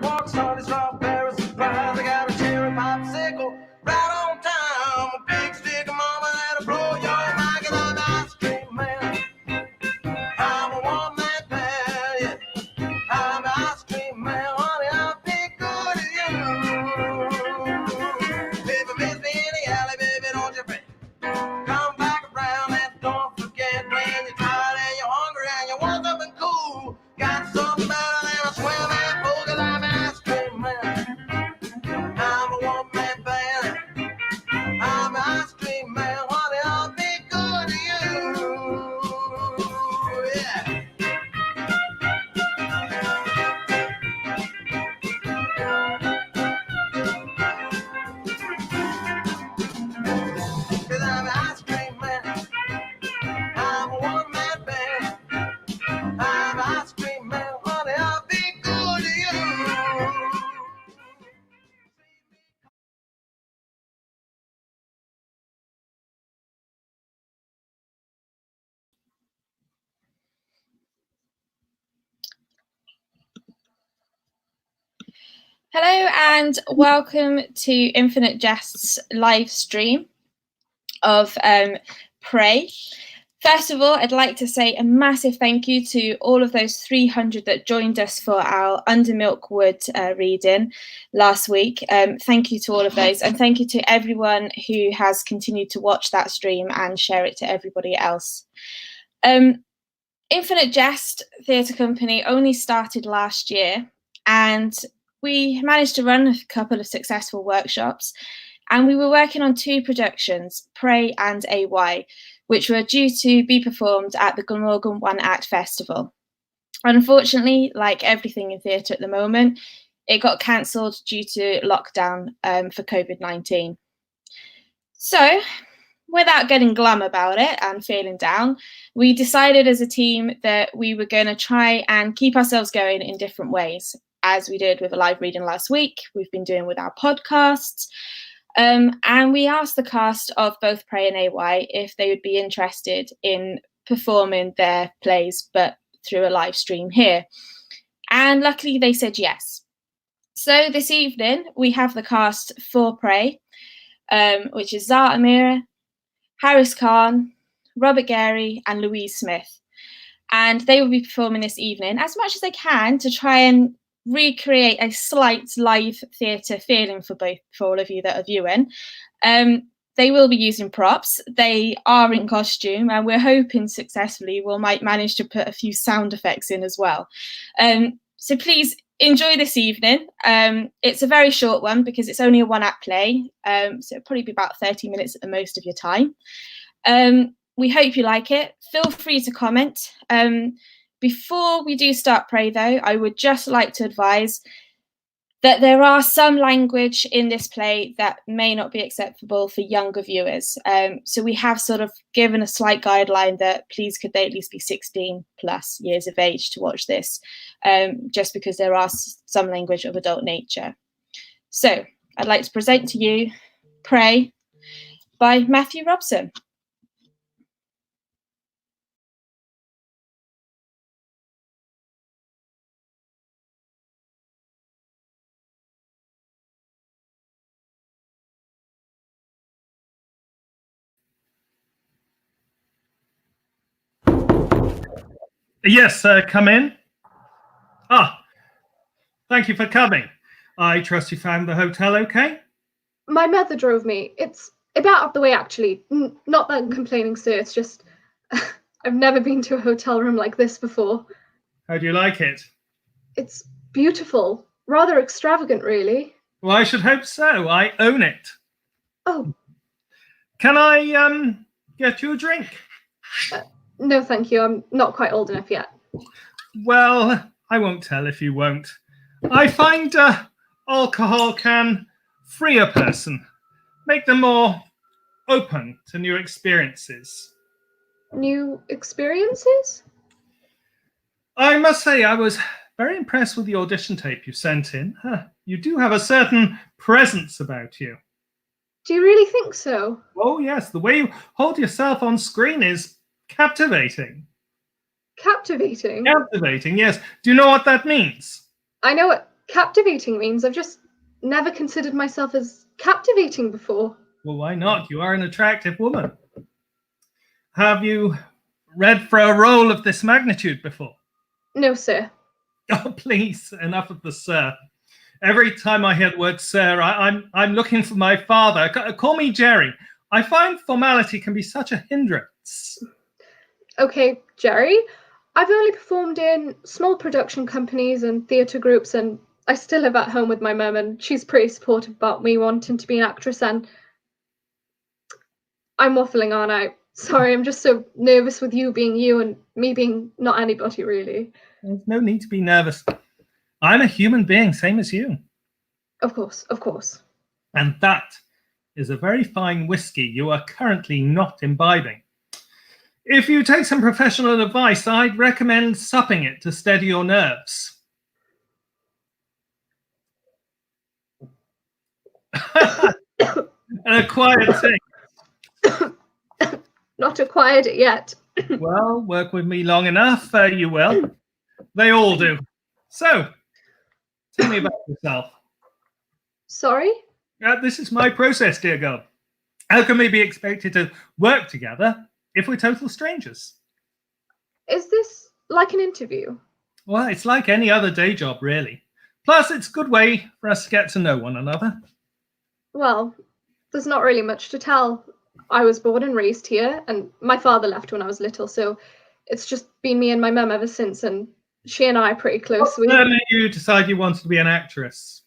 got pork, salty, strawberry surprise. I got a cherry popsicle right on time. A big stick of mama that'll blow your mind. 'Cause I'm an ice cream man. I'm a one-man band, yeah. I'm an ice cream man, honey. I'll be good to you. If you miss me in the alley, baby, don't you fret. Come back around and don't forget when you're tired and you're hungry and you want something cool. Got something better than a swimming pool. 'Cause I'm an ice cream man. I'm a one-man band. I'm an ice cream man, honey. I'll be good to you. Yeah. Cause I'm an ice cream man. I'm a one-man band. I'm an ice cream man, honey. I'll be good to you. Hello and welcome to Infinite Jest's live stream of Prey. First of all, I'd like to say a massive thank you to all of those 300 that joined us for our Under Milkwood reading last week. Thank you to all of those, and thank you to everyone who has continued to watch that stream and share it to everybody else. Infinite Jest Theatre Company only started last year, and we managed to run a couple of successful workshops, and we were working on 2 productions, Prey and AY, which were due to be performed at the Glamorgan One Act Festival. Unfortunately, like everything in theatre at the moment, it got cancelled due to lockdown for COVID-19. So, without getting glum about it and feeling down, we decided as a team that we were going to try and keep ourselves going in different ways, as we did with a live reading last week. We've been doing with our podcasts. And we asked the cast of both Prey and AY if they would be interested in performing their plays, but through a live stream here. And luckily they said yes. So this evening we have the cast for Prey, which is Zara Amira, Harris Khan, Robert Gary and Louise Smith. And they will be performing this evening as much as they can to try and recreate a slight live theatre feeling for all of you that are viewing. They will be using props. They are in costume, and we're hoping successfully we might manage to put a few sound effects in as well. So please enjoy this evening. It's a very short one because it's only a one-act play, so it'll probably be about 30 minutes at the most of your time. We hope you like it. Feel free to comment. Before we do start Prey, though, I would just like to advise that there are some language in this play that may not be acceptable for younger viewers. So we have sort of given a slight guideline that please could they at least be 16 plus years of age to watch this, just because there are some language of adult nature. So I'd like to present to you Prey by Mathew Robson. Yes, come in. Ah, thank you for coming. I trust you found the hotel okay? My mother drove me. It's about up the way, actually. Not that I'm complaining, sir. It's just I've never been to a hotel room like this before. How do you like it? It's beautiful. Rather extravagant, really. Well, I should hope so. I own it. Oh. Can I get you a drink? No, thank you. I'm not quite old enough yet. Well, I won't tell if you won't. I find alcohol can free a person, make them more open to new experiences. New experiences? I must say I was very impressed with the audition tape you sent in. You do have a certain presence about you. Do you really think so? Oh, yes. The way you hold yourself on screen is captivating. Captivating? Captivating, yes. Do you know what that means? I know what captivating means. I've just never considered myself as captivating before. Well, why not? You are an attractive woman. Have you read for a role of this magnitude before? No, sir. Oh, please, enough of the sir. Every time I hear the word sir, I'm looking for my father. Call me Jerry. I find formality can be such a hindrance. Okay, Jerry. I've only performed in small production companies and theatre groups, and I still live at home with my mum, and she's pretty supportive about me wanting to be an actress. And I'm waffling, aren't I? Sorry, I'm just so nervous with you being you and me being not anybody, really. There's no need to be nervous. I'm a human being, same as you. Of course, of course. And that is a very fine whiskey you are currently not imbibing. If you take some professional advice, I'd recommend supping it to steady your nerves. An acquired thing. Not acquired it yet. Well, work with me long enough, you will. They all do. So, tell me about yourself. Sorry? This is my process, dear girl. How can we be expected to work together if we're total strangers? Is this like an interview? Well, it's like any other day job, really. Plus, it's a good way for us to get to know one another. Well, there's not really much to tell. I was born and raised here, and my father left when I was little, so it's just been me and my mum ever since, and she and I are pretty close. When did you decide you wanted to be an actress?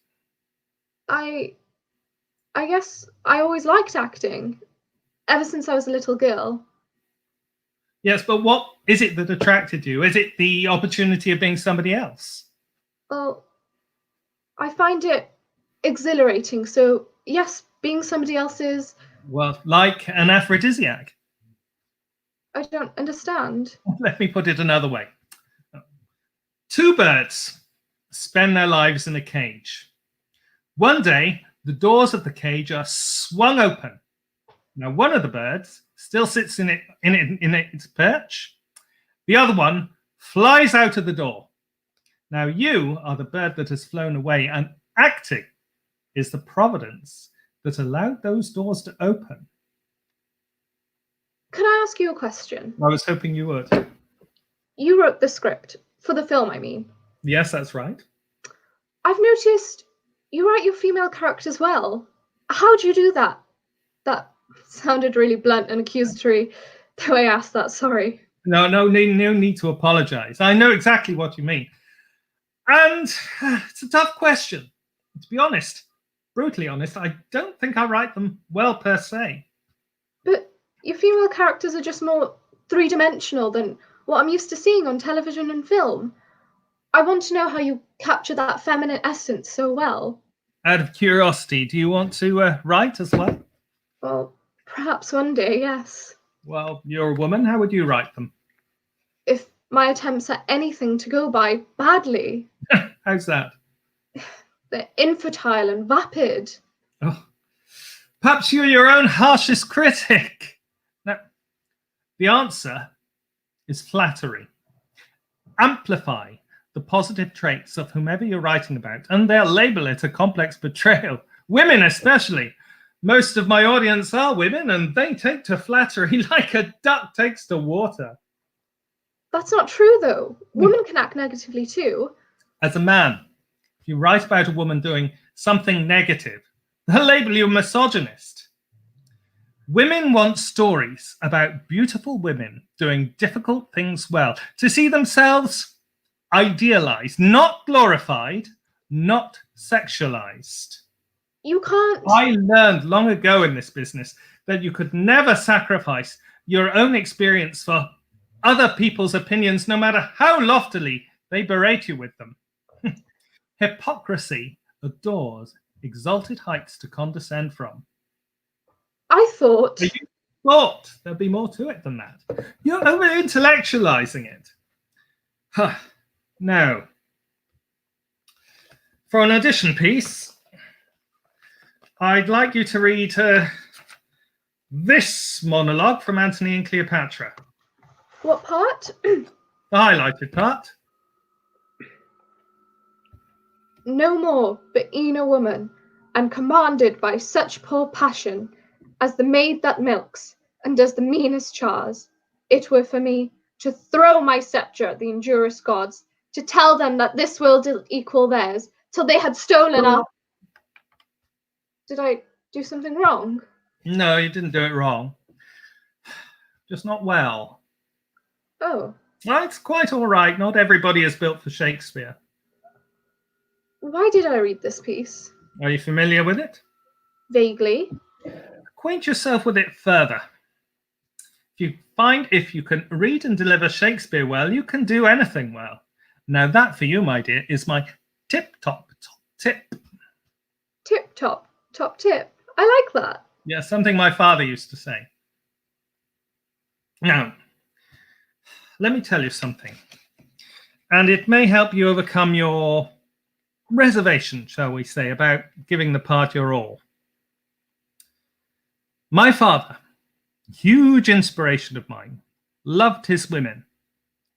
I guess I always liked acting, ever since I was a little girl. Yes, but what is it that attracted you? Is it the opportunity of being somebody else? Well, I find it exhilarating, so yes, being somebody else is... Well, like an aphrodisiac. I don't understand. Let me put it another way. Two birds spend their lives in a cage. One day, the doors of the cage are swung open. Now, one of the birds still sits in its perch. The other one flies out of the door. Now, you are the bird that has flown away, and acting is the providence that allowed those doors to open. Can I ask you a question? I was hoping you would. You wrote the script, for the film, I mean. Yes, that's right. I've noticed you write your female characters well. How do you do that? That sounded really blunt and accusatory, the way I asked that, sorry. No need to apologize. I know exactly what you mean. And it's a tough question. To be honest, brutally honest, I don't think I write them well per se. But your female characters are just more three-dimensional than what I'm used to seeing on television and film. I want to know how you capture that feminine essence so well. Out of curiosity, do you want to write as well? Well, perhaps one day, yes. Well, you're a woman. How would you write them? If my attempts at anything to go by badly. How's that? They're infertile and vapid. Oh, perhaps you're your own harshest critic. Now, the answer is flattery. Amplify the positive traits of whomever you're writing about, and they'll label it a complex betrayal. Women especially. Most of my audience are women, and they take to flattery like a duck takes to water. That's not true, though. Women can act negatively, too. As a man, if you write about a woman doing something negative, they'll label you a misogynist. Women want stories about beautiful women doing difficult things well, to see themselves idealized, not glorified, not sexualized. You can't... I learned long ago in this business that you could never sacrifice your own experience for other people's opinions, no matter how loftily they berate you with them. Hypocrisy adores exalted heights to condescend from. I thought... You thought there'd be more to it than that. You're over-intellectualizing it. Now, for an audition piece, I'd like you to read this monologue from Antony and Cleopatra. What part? The highlighted part. no more but e'en a woman, and commanded by such poor passion as the maid that milks and does the meanest chars, it were for me to throw my sceptre at the injurious gods, to tell them that this will equal theirs, till they had stolen our... Did I do something wrong? No, you didn't do it wrong. Just not well. Oh, Well, it's quite all right. Not everybody is built for Shakespeare. why did I read this piece? Are you familiar with it? Vaguely. Acquaint yourself with it further. If you can read and deliver Shakespeare well, you can do anything well. Now that for you, my dear, is my top tip. Top tip. I like that. Yeah, something my father used to say. Now, let me tell you something. And it may help you overcome your reservation, shall we say, about giving the part your all. My father, huge inspiration of mine, loved his women,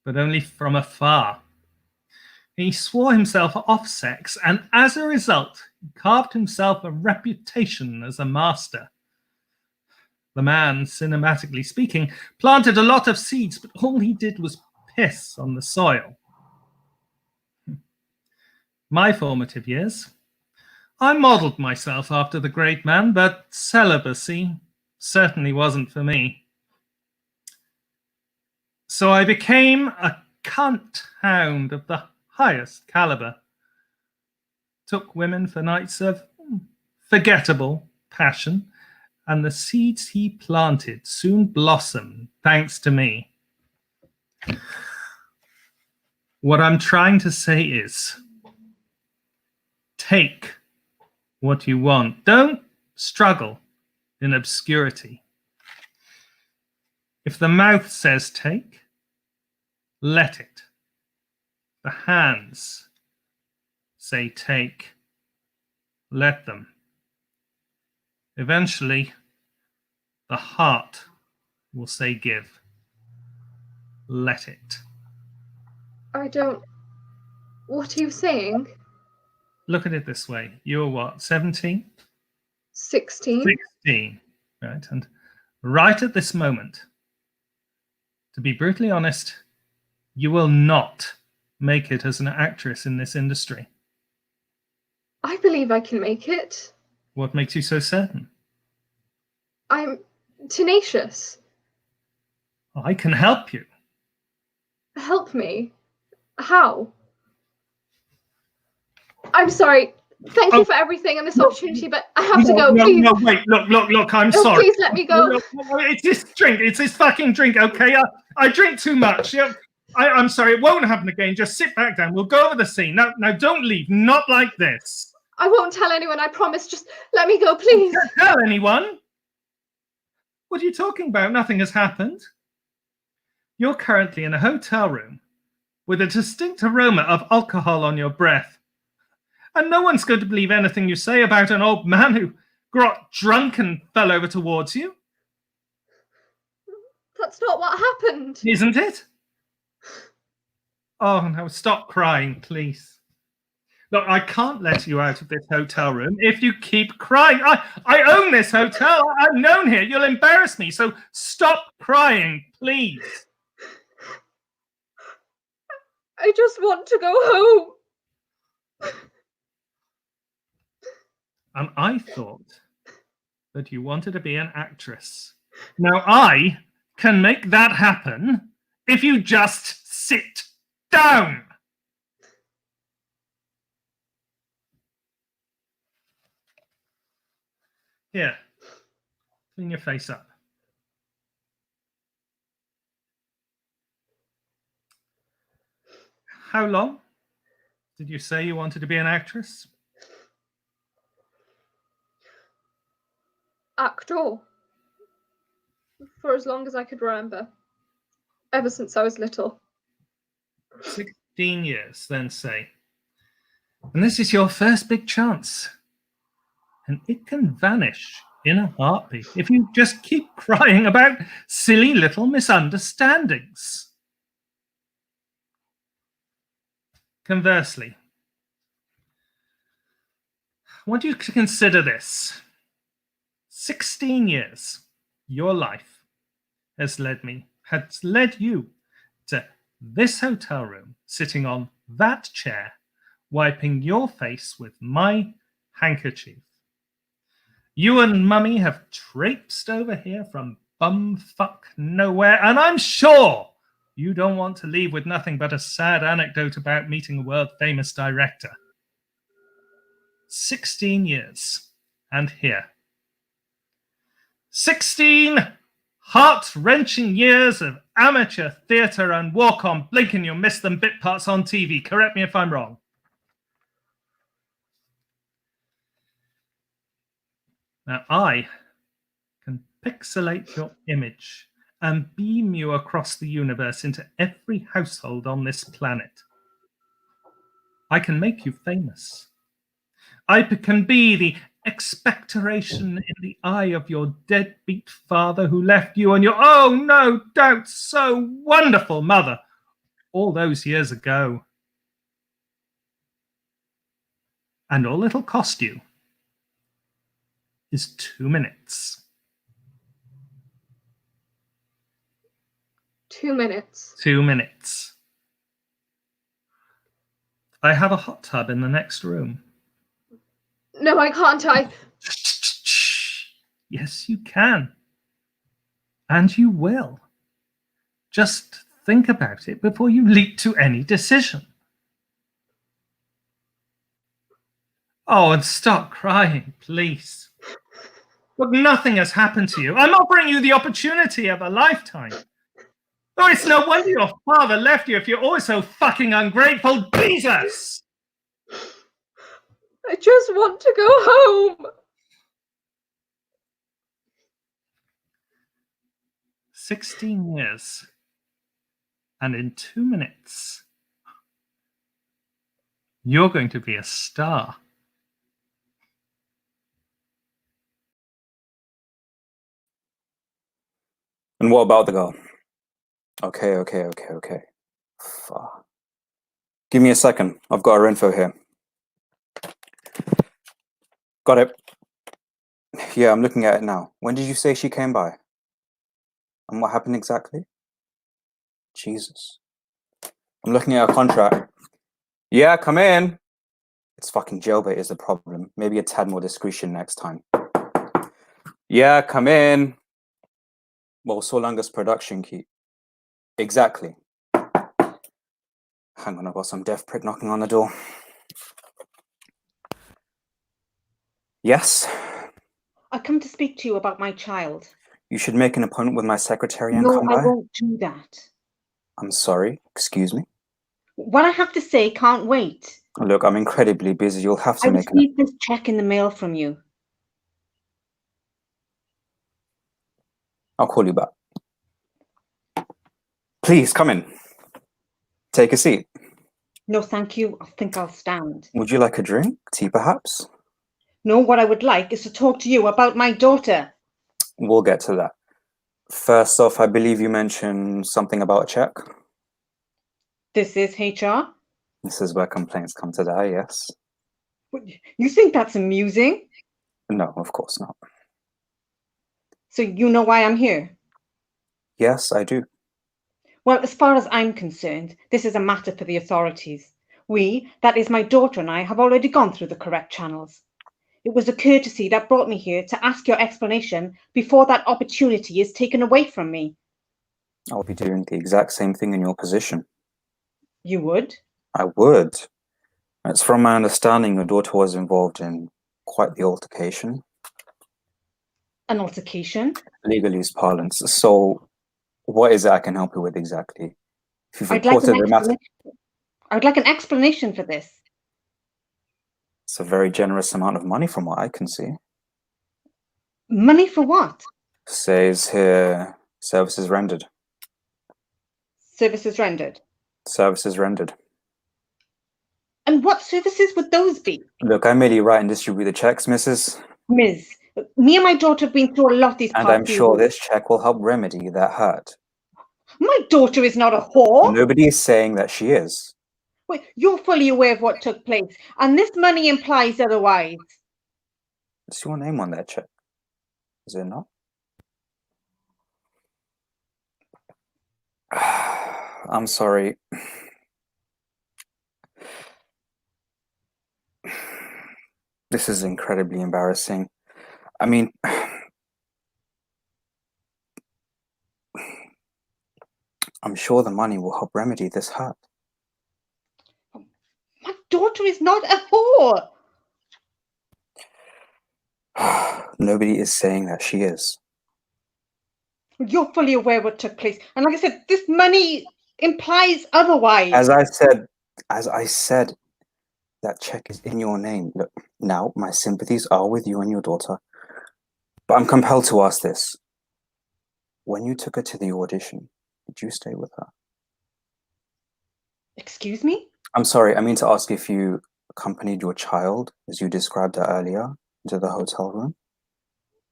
but only from afar. He swore himself off sex, and as a result, he carved himself a reputation as a master. The man, cinematically speaking, planted a lot of seeds, but all he did was piss on the soil. My formative years, I modelled myself after the great man, but celibacy certainly wasn't for me. So I became a cunt hound of the highest caliber. Took women for nights of forgettable passion, and the seeds he planted soon blossomed thanks to me. What I'm trying to say is, take what you want. Don't struggle in obscurity. If the mouth says take, let it. The hands say take, let them. Eventually, the heart will say give. Let it. I don't... What are you saying? Look at it this way. You're what, 17? 16? 16, right? And right at this moment, to be brutally honest, you will not make it as an actress in this industry. I believe I can make it. What makes you so certain? I'm tenacious. I can help you. Help me. How? I'm sorry. Thank you for everything and this opportunity, but I have to go, please. No, wait, look, I'm No, sorry. please let me go. No, it's this drink. It's this fucking drink, okay? I drink too much. Yeah, I'm sorry. It won't happen again. Just sit back down. We'll go over the scene. Now, don't leave. Not like this. I won't tell anyone, I promise. Just let me go, please. Don't tell anyone. What are you talking about? Nothing has happened. You're currently in a hotel room with a distinct aroma of alcohol on your breath. And no one's going to believe anything you say about an old man who got drunk and fell over towards you. That's not what happened. Isn't it? Oh, no, stop crying, please. Look, I can't let you out of this hotel room if you keep crying. I own this hotel. I'm known here. You'll embarrass me. So stop crying, please. I just want to go home. And I thought that you wanted to be an actress. Now, I can make that happen if you just sit down. Here, clean your face up. How long did you say you wanted to be an actress? Actor. For as long as I could remember. Ever since I was little. 16 years, then say. And this is your first big chance. And it can vanish in a heartbeat if you just keep crying about silly little misunderstandings. Conversely, I want you to consider this. 16 years, your life has led you to this hotel room, sitting on that chair, wiping your face with my handkerchief. You and Mummy have traipsed over here from bumfuck nowhere, and I'm sure you don't want to leave with nothing but a sad anecdote about meeting a world-famous director. 16 years, and here. 16 heart-wrenching years of amateur theatre and walk-on, blink and you'll miss them bit parts on TV. Correct me if I'm wrong. Now, I can pixelate your image and beam you across the universe into every household on this planet. I can make you famous. I can be the expectoration in the eye of your deadbeat father who left you and your, oh, no doubt, so wonderful mother all those years ago. And all it'll cost you is 2 minutes. 2 minutes. 2 minutes. I have a hot tub in the next room. No, I can't. Yes, you can. And you will. Just think about it before you leap to any decision. Oh, and stop crying, please. Look, nothing has happened to you. I'm offering you the opportunity of a lifetime. Oh, it's no wonder your father left you if you're always so fucking ungrateful. Jesus! I just want to go home. 16 years. And in 2 minutes, you're going to be a star. And what about the girl? Okay. Fuck. Give me a second. I've got her info here. Got it. Yeah, I'm looking at it now. When did you say she came by? And what happened exactly? Jesus. I'm looking at her contract. Yeah, come in. It's fucking jailbait is the problem. Maybe a tad more discretion next time. Yeah, come in. Well, so long as production key. Exactly. Hang on, I've got some deaf prick knocking on the door. Yes? I come to speak to you about my child. You should make an appointment with my secretary and No, come by. I won't do that. I'm sorry, excuse me. What I have to say can't wait. Look, I'm incredibly busy. You'll have to I make received this check in the mail from you. I'll call you back. Please, come in. Take a seat. No, thank you. I think I'll stand. Would you like a drink? Tea, perhaps? No, what I would like is to talk to you about my daughter. We'll get to that. First off, I believe you mentioned something about a check. This is HR? This is where complaints come to die, yes? You think that's amusing? No, of course not. So you know why I'm here? Yes, I do. Well, as far as I'm concerned, this is a matter for the authorities. We, that is my daughter and I, have already gone through the correct channels. It was a courtesy that brought me here to ask your explanation before that opportunity is taken away from me. I'll be doing the exact same thing in your position. You would? I would. It's from my understanding your daughter was involved in quite the altercation. An altercation? Legalese parlance. So, what is it I can help you with exactly? If you've I'd like reported the matter, an explanation for this. it's a very generous amount of money from what I can see. Money for what? Says here, services rendered. Services rendered. Services rendered. And what services would those be? Look, I merely write and distribute the checks, Mrs. Ms., me and my daughter have been through a lot these past And I'm few sure weeks. this check will help remedy that hurt. My daughter is not a whore. Nobody is saying that she is. Wait, you're fully aware of what took place, and this money implies otherwise. It's your name on that check, is it not? I'm sorry. This is incredibly embarrassing. I mean, I'm sure the money will help remedy this hurt. My daughter is not a whore. Nobody is saying that she is. You're fully aware what took place. And like I said, this money implies otherwise. As I said, that check is in your name. Look, now my sympathies are with you and your daughter, but I'm compelled to ask this. When you took her to the audition, did you stay with her? Excuse me? I'm sorry, I mean to ask if you accompanied your child, as you described her earlier, into the hotel room?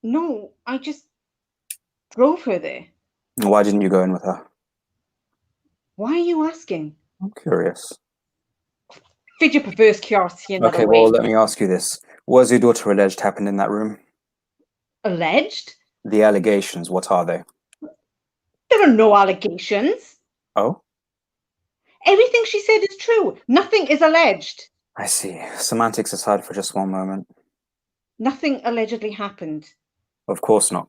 No, I just drove her there. Why didn't you go in with her? Why are you asking? I'm curious. Feed your perverse curiosity another Okay, way. well, let me ask you this. What has your daughter alleged happened in that room? Alleged? The allegations, what are they? There are no allegations. Oh? Everything she said is true. Nothing is alleged. I see. Semantics aside for just one moment. Nothing allegedly happened. Of course not.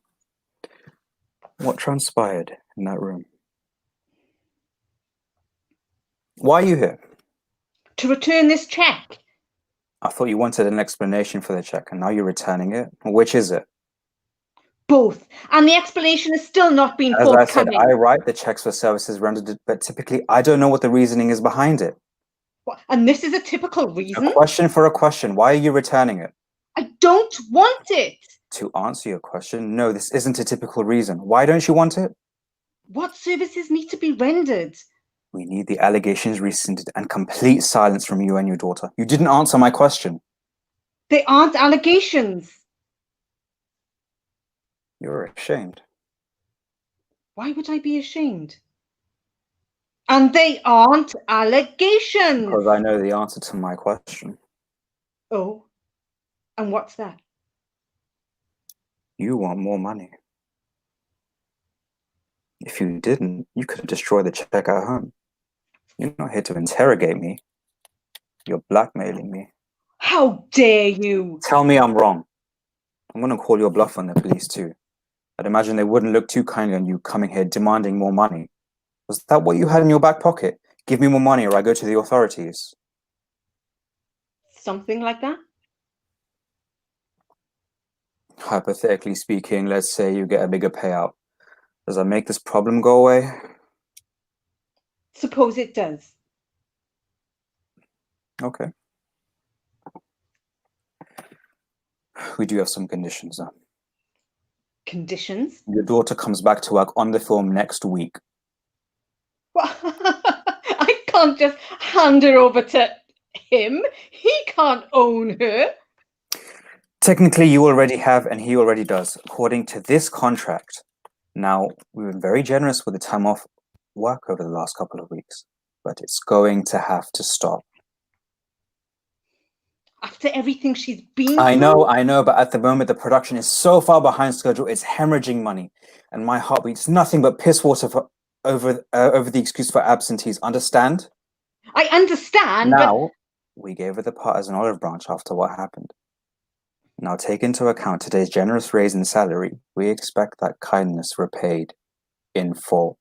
What transpired in that room? Why are you here? To return this check. I thought you wanted an explanation for the check, and now you're returning it. Which is it? Both. And the explanation has still not been As I said, forthcoming. I write the checks for services rendered, but typically I don't know what the reasoning is behind it. And this is a typical A reason? question for a question. Why are you returning it? I don't want it. To answer your question, no, this isn't a typical reason. Why don't you want it? What services need to be rendered? We need the allegations rescinded and complete silence from you and your daughter. You didn't answer my question. They aren't allegations. You're ashamed. Why would I be ashamed? And they aren't allegations. Because I know the answer to my question. Oh, and what's that? You want more money. If you didn't, you could destroy the check at home. You're not here to interrogate me. You're blackmailing me. How dare you? Tell me I'm wrong. I'm going to call your bluff on the police too. I'd imagine they wouldn't look too kindly on you coming here demanding more money. Was that what you had in your back pocket? Give me more money or I go to the authorities. Something like that? Hypothetically speaking, let's say you get a bigger payout. Does that make this problem go away? Suppose it does. Okay. We do have some conditions though. Conditions? Your daughter comes back to work on the film next week. Well, I can't just hand her over to him. He can't own her. Technically, you already have, and he already does, according to this contract. Now, we've been very generous with the time off work over the last couple of weeks, but it's going to have to stop. After everything she's been I through? know, but at the moment, the production is so far behind schedule, it's hemorrhaging money, and my heart beats nothing but piss water over the excuse for absentees. Understand? I understand, Now, we gave her the part as an olive branch after what happened. Now, take into account today's generous raise in salary. We expect that kindness repaid in full.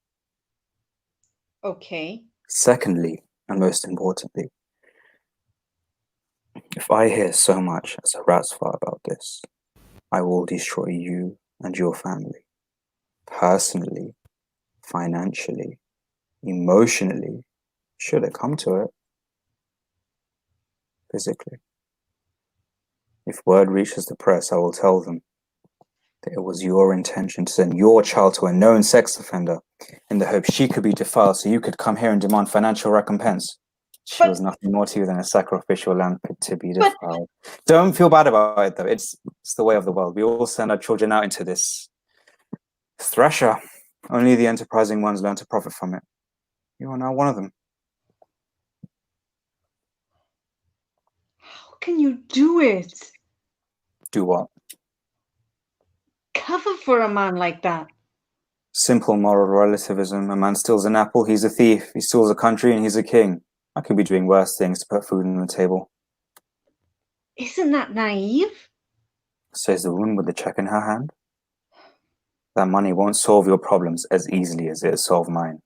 but okay. Secondly, and most importantly, if I hear so much as a rat's fart about this, I will destroy you and your family. Personally, financially, emotionally, should it come to it, physically. If word reaches the press, I will tell them that it was your intention to send your child to a known sex offender in the hope she could be defiled so you could come here and demand financial recompense. She was nothing more to you than a sacrificial lamb fit to be defiled. Don't feel bad about it, though. It's the way of the world. We all send our children out into this thresher. Only the enterprising ones learn to profit from it. You are now one of them. How can you do it? Do what? cover for a man like that? Simple moral relativism. A man steals an apple, he's a thief. He steals a country, and he's a king. I could be doing worse things to put food on the table. Isn't that naive? Says the woman with the check in her hand. That money won't solve your problems as easily as it has solved mine.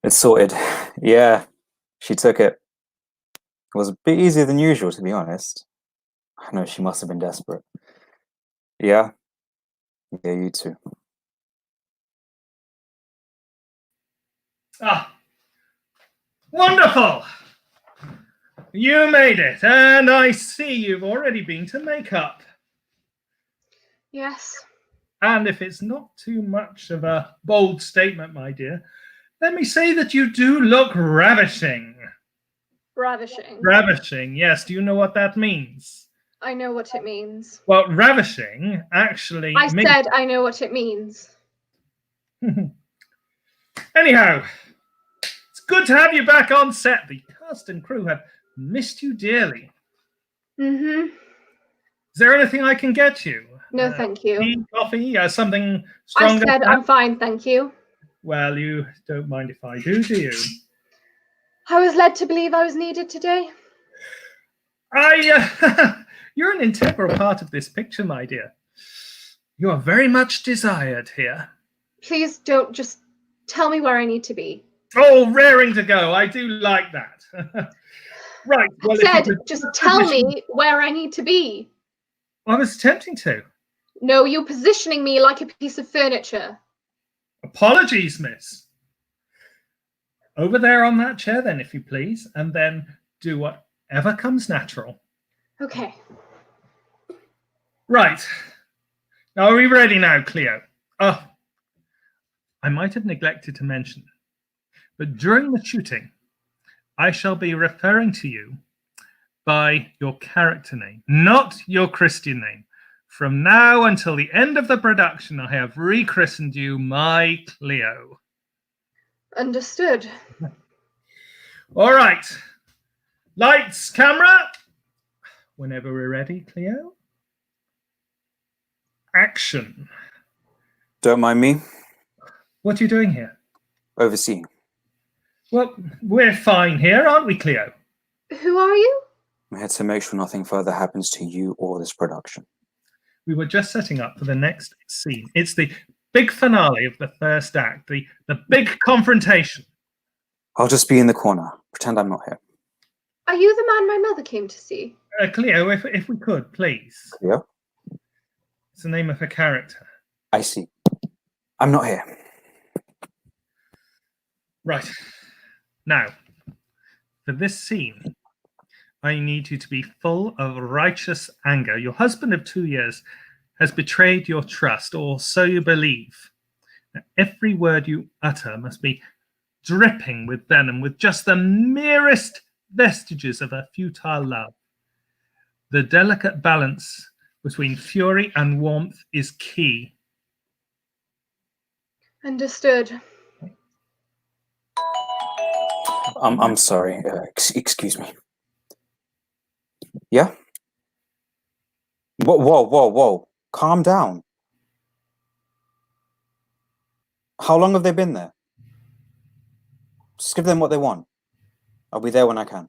It's sorted. Yeah, she took it. It was a bit easier than usual, to be honest. I know she must have been desperate. Yeah? Yeah, you too. Ah, wonderful! You made it, and I see you've already been to makeup. Yes. And if it's not too much of a bold statement, my dear, let me say that you do look ravishing. Ravishing. Ravishing, yes. Do you know what that means? I know what it means. Well, ravishing actually I said I know what it means. Anyhow, it's good to have you back on set. The cast and crew have missed you dearly. Mm-hmm. Is there anything I can get you? No, thank you. Tea, coffee, something I stronger? said I'm fine, thank you. Well, you don't mind if I do you? I was led to believe I was needed today. You're an integral part of this picture, my dear. You are very much desired here. Please don't just tell me where I need to be. Oh, raring to go. I do like that. Right. Well, I said, just tell me where I need to be. I was attempting to. No, you're positioning me like a piece of furniture. Apologies, miss. Over there on that chair, then, if you please, and then do whatever comes natural. Okay. Right. Now, are we ready now, Cleo? Oh, I might have neglected to mention, but during the shooting, I shall be referring to you by your character name, not your Christian name. From now until the end of the production, I have rechristened you my Cleo. Understood. All right. Lights, camera. Whenever we're ready, Cleo. Action. Don't mind me. What are you doing here? Overseeing. Well, we're fine here, aren't we, Cleo? Who are you? I'm here to make sure nothing further happens to you or this production. We were just setting up for the next scene. It's the big finale of the first act, the big confrontation. I'll just be in the corner. Pretend I'm not here. Are you the man my mother came to see? Cleo, if we could, please. Cleo? It's the name of a character. I see. I'm not here. Right. Now, for this scene, I need you to be full of righteous anger. Your husband of 2 years has betrayed your trust, or so you believe. Now, every word you utter must be dripping with venom, with just the merest vestiges of a futile love. The delicate balance between fury and warmth is key. Understood. I'm sorry. Excuse me. Yeah? Whoa. Calm down. How long have they been there? Just give them what they want. I'll be there when I can.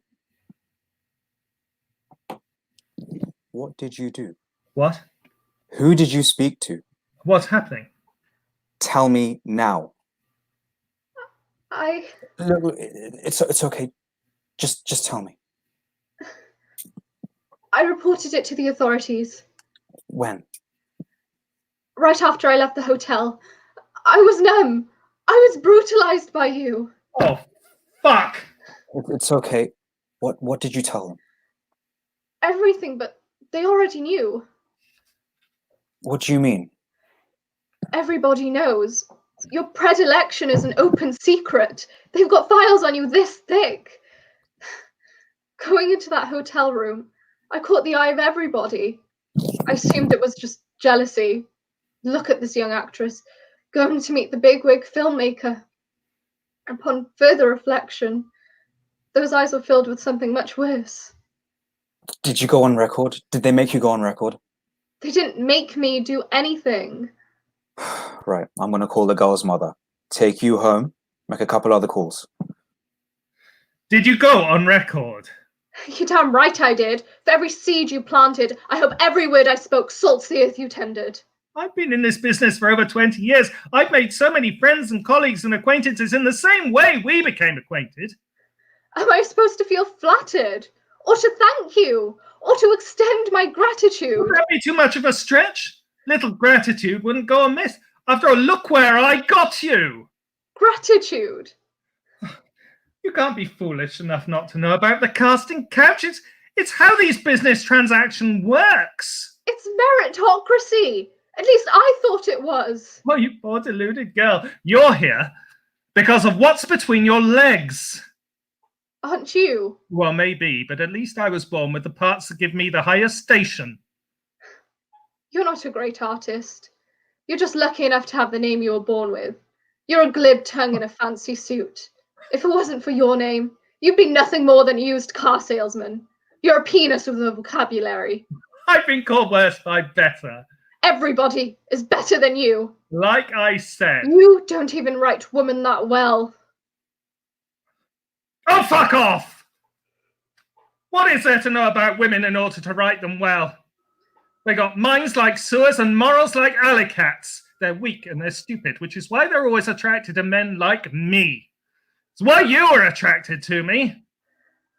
What did you do? What? Who did you speak to? What's happening? Tell me now. Look, It's okay. Just tell me. I reported it to the authorities. When? Right after I left the hotel. I was numb. I was brutalized by you. Oh, fuck! It's okay. What did you tell them? Everything, but they already knew. What do you mean? Everybody knows. Your predilection is an open secret. They've got files on you this thick. Going into that hotel room, I caught the eye of everybody. I assumed it was just jealousy. Look at this young actress, going to meet the bigwig filmmaker. Upon further reflection, Those eyes were filled with something much worse. Did you go on record? Did they make you go on record? They didn't make me do anything. Right, I'm going to call the girl's mother. Take you home, make a couple other calls. Did you go on record? You're damn right I did. For every seed you planted, I hope every word I spoke salts the earth you tended. I've been in this business for over 20 years. I've made so many friends and colleagues and acquaintances in the same way we became acquainted. Am I supposed to feel flattered? Or to thank you? Or to extend my gratitude? Would that be too much of a stretch? Little gratitude wouldn't go amiss. After all, look where I got you. Gratitude? You can't be foolish enough not to know about the casting couch. It's how these business transaction works. It's meritocracy. At least I thought it was. Well, you poor deluded girl. You're here because of what's between your legs. Aren't you? Well, maybe, but at least I was born with the parts that give me the highest station. You're not a great artist. You're just lucky enough to have the name you were born with. You're a glib tongue in a fancy suit. If it wasn't for your name, you'd be nothing more than a used car salesman. You're a penis with a vocabulary. I've been called worse by better. Everybody is better than you. Like I said. You don't even write woman that well. Oh, fuck off! What is there to know about women in order to write them well? They got minds like sewers and morals like alley cats. They're weak and they're stupid, which is why they're always attracted to men like me. It's why you were attracted to me.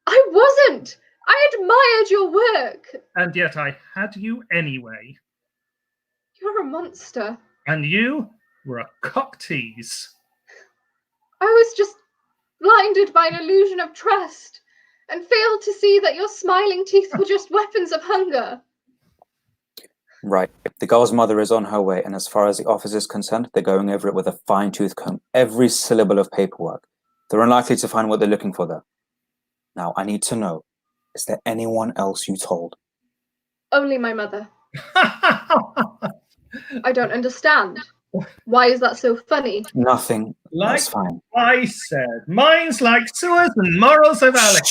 I wasn't. I admired your work. And yet I had you anyway. You're a monster. And you were a cock tease. I was just blinded by an illusion of trust and failed to see that your smiling teeth were just weapons of hunger. Right. The girl's mother is on her way, and as far as the office is concerned, they're going over it with a fine-tooth comb. Every syllable of paperwork. They're unlikely to find what they're looking for there. Now, I need to know, is there anyone else you told? Only my mother. I don't understand. Why is that so funny? Nothing. Like That's fine. I said, minds like sewers and morals of Alec.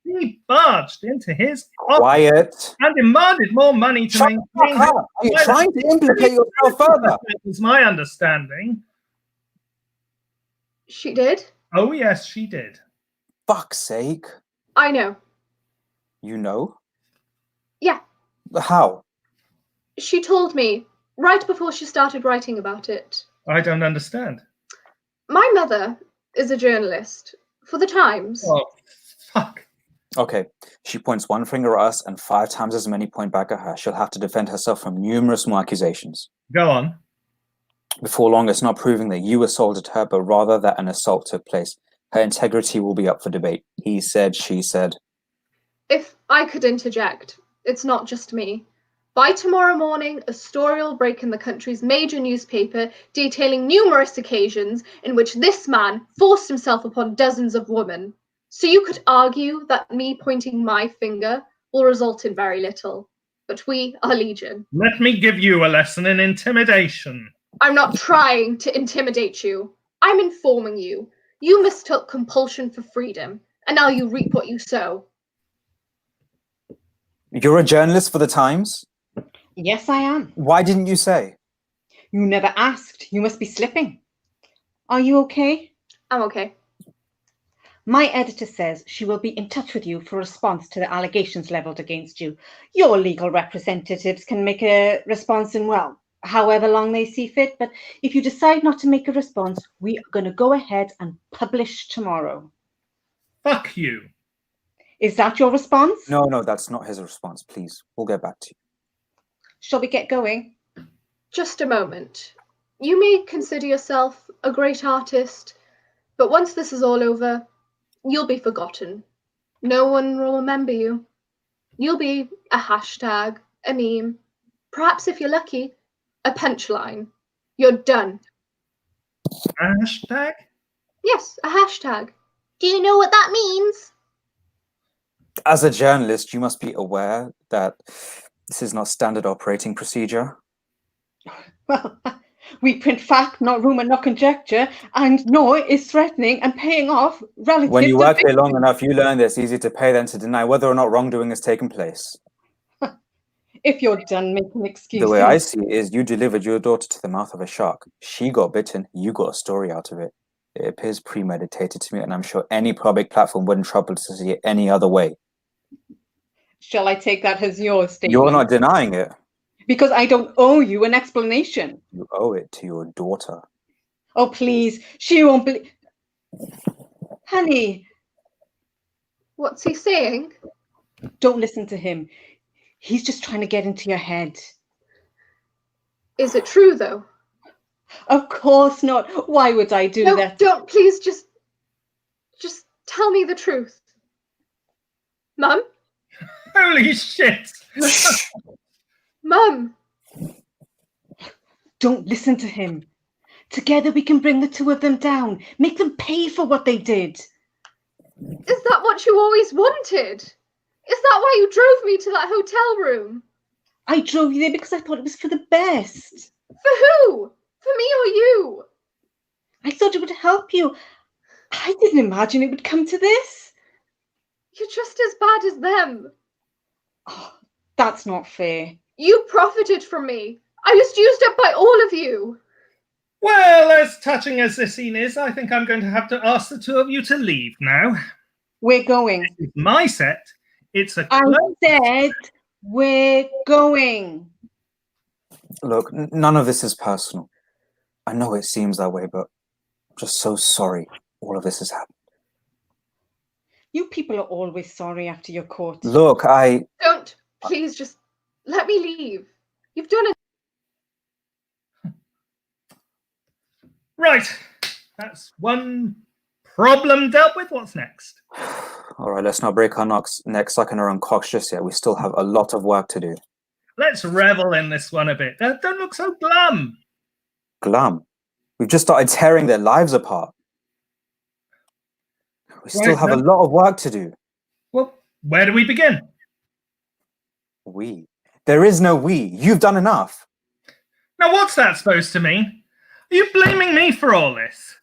He barged into his office Quiet. and demanded more money to Shut maintain. up. Are you trying to implicate yourself further? That was my understanding. She did? Oh, yes, she did. Fuck's sake. I know. You know? Yeah. How? She told me right before she started writing about it. I don't understand. My mother is a journalist for the Times. Oh, fuck. Okay, she points one finger at us and 5 times as many point back at her. She'll have to defend herself from numerous more accusations. Go on. Before long, it's not proving that you assaulted her, but rather that an assault took place. Her integrity will be up for debate. He said, she said. If I could interject, it's not just me. By tomorrow morning, a story will break in the country's major newspaper detailing numerous occasions in which this man forced himself upon dozens of women. So you could argue that me pointing my finger will result in very little. But we are legion. Let me give you a lesson in intimidation. I'm not trying to intimidate you. I'm informing you. You mistook compulsion for freedom, and now you reap what you sow. You're a journalist for the Times? Yes, I am. Why didn't you say? You never asked. You must be slipping. Are you okay? I'm okay. My editor says she will be in touch with you for a response to the allegations levelled against you. Your legal representatives can make a response in, well, however long they see fit. But if you decide not to make a response, we are going to go ahead and publish tomorrow. Fuck you. Is that your response? No, that's not his response. Please, we'll get back to you. Shall we get going? Just a moment. You may consider yourself a great artist, but once this is all over, you'll be forgotten. No one will remember you. You'll be a hashtag, a meme, perhaps if you're lucky, a punchline. You're done. Hashtag? Yes, a hashtag. Do you know what that means? As a journalist, you must be aware that this is not standard operating procedure. Well, We print fact, not rumour, not conjecture, and no is threatening and paying off relative When you to work here long enough, you learn that it's easier to pay than to deny whether or not wrongdoing has taken place. If you're done making The excuses. way I see it is you delivered your daughter to the mouth of a shark. She got bitten, you got a story out of it. It appears premeditated to me, and I'm sure any public platform wouldn't trouble to see it any other way. Shall I take that as your statement? You're not denying it. Because I don't owe you an explanation. You owe it to your daughter. Oh, please. She won't believe. Honey, What's he saying? don't listen to him. He's just trying to get into your head. Is it true, though? Of course not. Why would I do No, that? don't. Please, just tell me the truth. Mum? Holy shit! Mum! Don't listen to him. Together we can bring the two of them down. Make them pay for what they did. Is that what you always wanted? Is that why you drove me to that hotel room? I drove you there because I thought it was for the best. For who? For me or you? I thought it would help you. I didn't imagine it would come to this. You're just as bad as them. Oh, that's not fair. You profited from me. I was used up by all of you. Well, as touching as this scene is, I think I'm going to have to ask the two of you to leave now. We're going. It's my set. It's a I close. said we're going. Look, none of this is personal. I know it seems that way, but I'm just so sorry all of this has happened. You people are always sorry after your court. Look, Don't. Please, just let me leave. You've done it. Right. That's one problem dealt with. What's next? All right, let's not break our necks sucking our own cocks just yet. We still have a lot of work to do. Let's revel in this one a bit. Don't look so glum. Glum. We've just started tearing their lives apart. We still Right, have a no. lot of work to do. Well, where do we begin? We. There is no we. You've done enough. Now, what's that supposed to mean? Are you blaming me for all this?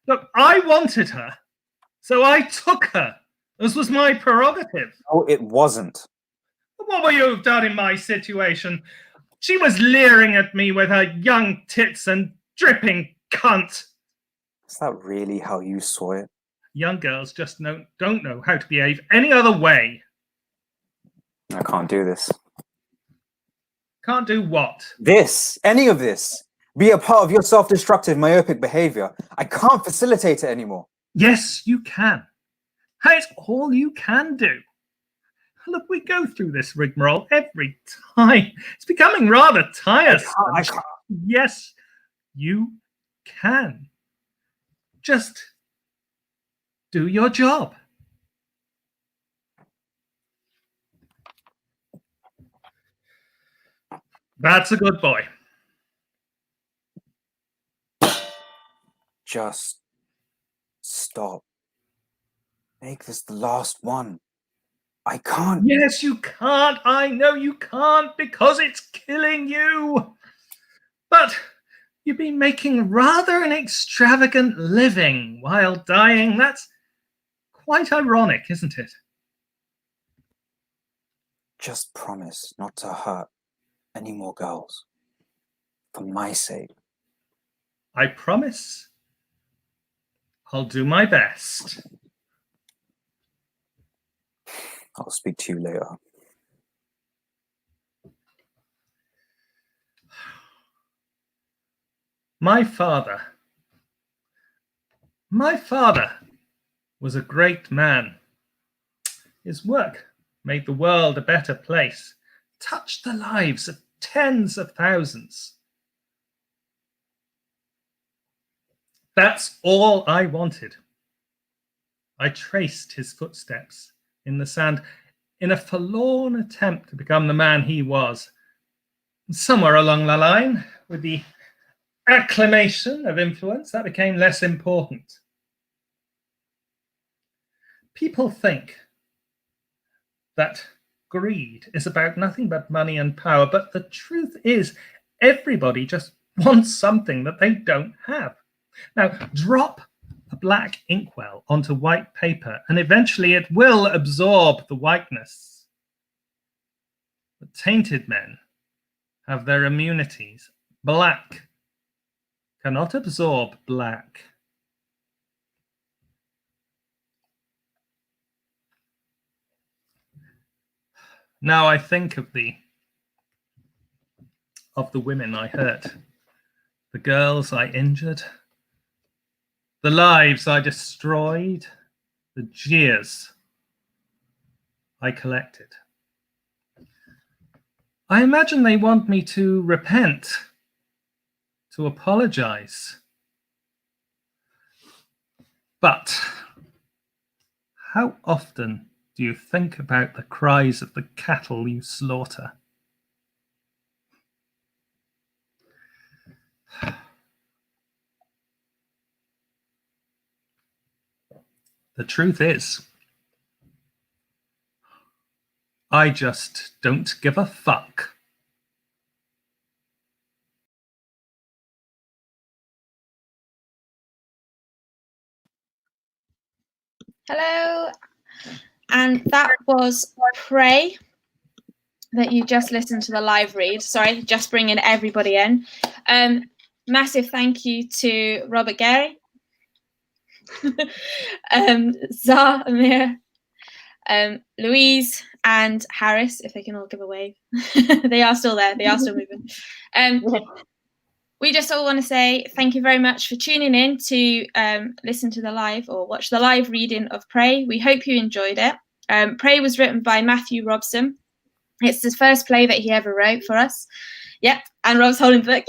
Look, I wanted her, so I took her. This was my prerogative. No, it wasn't. What would you have done in my situation? She was leering at me with her young tits and dripping cunt. Is that really how you saw it? Young girls just don't know how to behave any other way. I can't do this. Can't do what? This. Any of this. Be a part of your self-destructive, myopic behavior. I can't facilitate it anymore. Yes, you can. That's all you can do. Look, we go through this rigmarole every time. It's becoming rather tiresome. I can't. Yes, you can. Just do your job. That's a good boy. Just stop. Make this the last one. I can't. Yes, you can't. I know you can't because it's killing you. But you've been making rather an extravagant living while dying. That's quite ironic, isn't it? Just promise not to hurt any more girls. For my sake. I promise. I'll do my best. I'll speak to you later. My father was a great man. His work made the world a better place, touched the lives of tens of thousands. That's all I wanted. I traced his footsteps in the sand in a forlorn attempt to become the man he was. Somewhere along the line, with the acclamation of influence, that became less important. People think that greed is about nothing but money and power, but the truth is everybody just want something that they don't have. Now, drop a black inkwell onto white paper, and eventually it will absorb the whiteness. But tainted men have their immunities. Black cannot absorb black. Now I think of the women I hurt, the girls I injured, the lives I destroyed, the jeers I collected. I imagine they want me to repent, to apologize. But how often do you think about the cries of the cattle you slaughter? The truth is, I just don't give a fuck. Hello, and that was Pray that you just listened to the live read. Sorry, just bringing everybody in. Massive thank you to Robert Gary, Zah, Amir, Louise, and Harris, if they can all give a wave. They are still there. They are still moving. We just all want to say thank you very much for tuning in to listen to the live or watch the live reading of Pray. We hope you enjoyed it. Pray was written by Mathew Robson. It's the first play that he ever wrote for us. Yep, and Rob's holding the book.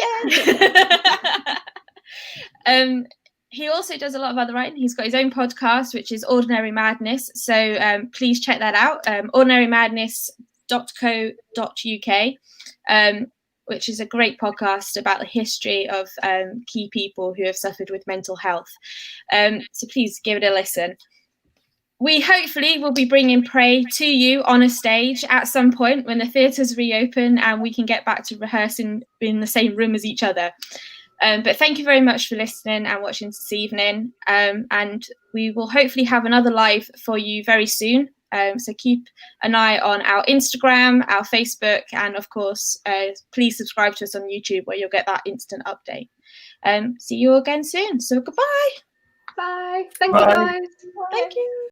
Yay! He also does a lot of other writing. He's got his own podcast, which is Ordinary Madness. So please check that out. ordinarymadness.co.uk. Which is a great podcast about the history of key people who have suffered with mental health. So please give it a listen. We hopefully will be bringing Pray to you on a stage at some point when the theatres reopen and we can get back to rehearsing in the same room as each other. But thank you very much for listening and watching this evening. And we will hopefully have another live for you very soon. So keep an eye on our Instagram, our Facebook, and of course, please subscribe to us on YouTube where you'll get that instant update. See you again soon. So goodbye. Bye. Thank Bye. you, guys. Thank you.